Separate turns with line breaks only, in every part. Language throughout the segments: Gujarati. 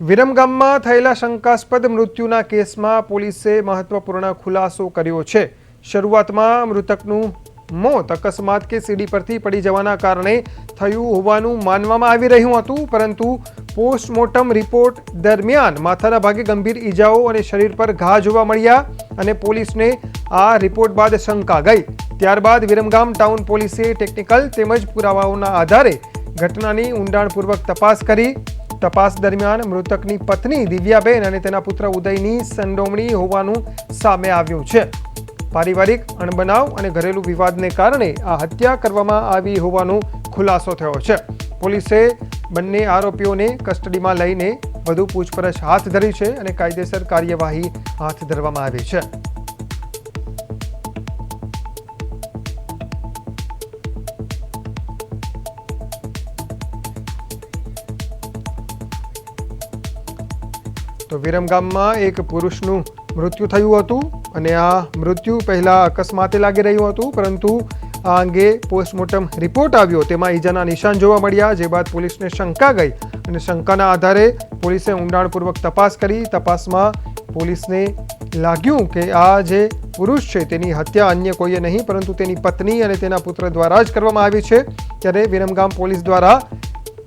વિરમગામમાં થયેલા શંકાસ્પદ મૃત્યુના કેસમાં પોલીસે મહત્વપૂર્ણ ખુલાસો કર્યો છે। શરૂઆતમાં મૃતકનું મોત અકસ્માત કે સીડી પરથી પડી જવાના કારણે થયું હોવાનું માનવામાં આવી રહ્યું હતું, પરંતુ પોસ્ટમોર્ટમ રિપોર્ટ દરમિયાન માથાના ભાગે ગંભીર ઈજાઓ અને શરીર પર ઘા જોવા મળ્યા અને પોલીસને આ રિપોર્ટ બાદ શંકા ગઈ। ત્યારબાદ વિરમગામ ટાઉન પોલીસે ટેકનિકલ તેમજ પુરાવાઓના આધારે ઘટનાની ઊંડાણપૂર્વક તપાસ કરી। તપાસ દરમિયાન મૃતકની પત્ની દિવ્યાબેન અને તેના પુત્ર ઉદયની સંડોવણી હોવાનું સામે આવ્યું છે। પારિવારિક અણબનાવ અને ઘરેલુ વિવાદને કારણે આ હત્યા કરવામાં આવી હોવાનો ખુલાસો થયો છે। પોલીસે બંને આરોપીઓને કસ્ટડીમાં લઈને વધુ પૂછપરછ હાથ ધરી છે અને કાયદેસર કાર્યવાહી હાથ ધરવામાં આવી છે। તો વિરમગામમાં એક પુરુષનું મૃત્યુ થયું હતું અને આ મૃત્યુ પહેલા અકસ્માતે લાગી રહ્યું હતું, પરંતુ આ અંગે પોસ્ટમોર્ટમ રિપોર્ટ આવ્યો તેમાં ઈજાના નિશાન જોવા મળ્યા, જે બાદ પોલીસને શંકા ગઈ અને શંકાના આધારે પોલીસે ઊંડાણપૂર્વક તપાસ કરી। તપાસમાં પોલીસને લાગ્યું કે આ જે પુરુષ છે તેની હત્યા અન્ય કોઈએ નહીં પરંતુ તેની પત્ની અને તેના પુત્ર દ્વારા જ કરવામાં આવી છે। ત્યારે વિરમગામ પોલીસ દ્વારા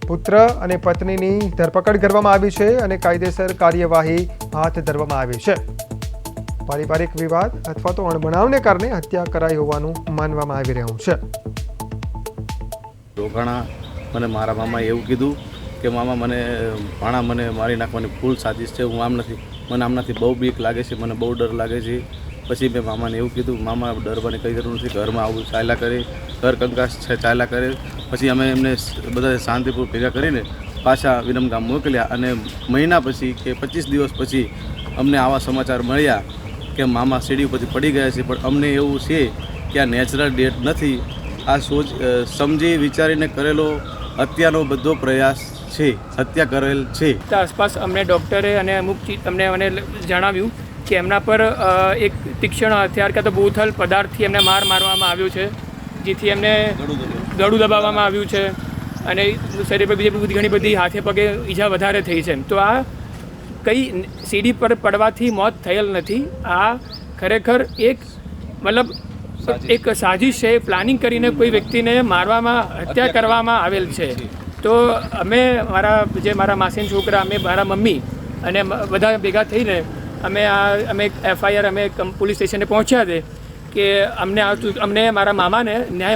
પુત્ર અને પત્નીની ધરપકડ કરવામાં આવી છે અને કાયદેસર કાર્યવાહી હાથ ધરવામાં આવી છે। પારિવારિક વિવાદ અથવા તો અણબનાવને કારણે હત્યા કરાઈ હોવાનું માનવામાં આવી રહ્યું છે।
રોકાણા મને મારા મામાએ એવું કીધું કે મામા મને ભાણા મને મારી નાખવાની ફૂલ સાજિશ છે, હું આમ નથી, મને આમનાથી બહુ બીક લાગે છે, મને બહુ ડર લાગે છે। પછી મેં મામાને એવું કીધું, મામા ડરવાની કંઈ જરૂર નથી, ઘરમાં આવું ચાલ્યા કરે, ઘર કંકાસ ચાલ્યા કરે। પછી અમે એમને બધા શાંતિપૂર્વક ભેગા કરીને પાછા વિરમગામ મોકલ્યા અને મહિના પછી કે 25 દિવસ પછી અમને આવા સમાચાર મળ્યા કે મામા સીડી ઉપરથી પડી ગયા છે। પણ અમને એવું છે કે આ નેચરલ ડેથ નથી, આ સમજી વિચારીને કરેલો હત્યાનો બધો પ્રયાસ છે, હત્યા કરેલ છે।
આસપાસ અમને ડૉક્ટરે અને અમુક અમને જણાવ્યું કે એમના પર એક તીક્ષ્ણ હથિયાર કાં તો બોથલ પદાર્થથી એમને મારવામાં આવ્યો છે, જેથી એમને ગળું દબાવવામાં આવ્યું છે અને શરીર પર બીજી ઘણી બધી હાથે પગે ઈજા વધારે થઈ છે। તો આ કંઈ સીડી પર પડવાથી મોત થયેલ નથી, આ ખરેખર એક મતલબ એક સાજિશ છે, પ્લાનિંગ કરીને કોઈ વ્યક્તિને હત્યા કરવામાં આવેલ છે। તો અમે મારા માસીના છોકરા, અમે મારા મમ્મી અને બધા ભેગા થઈને અમે FIR પોલીસ સ્ટેશને પહોંચ્યા છે કે અમને મારા મામાને ન્યાય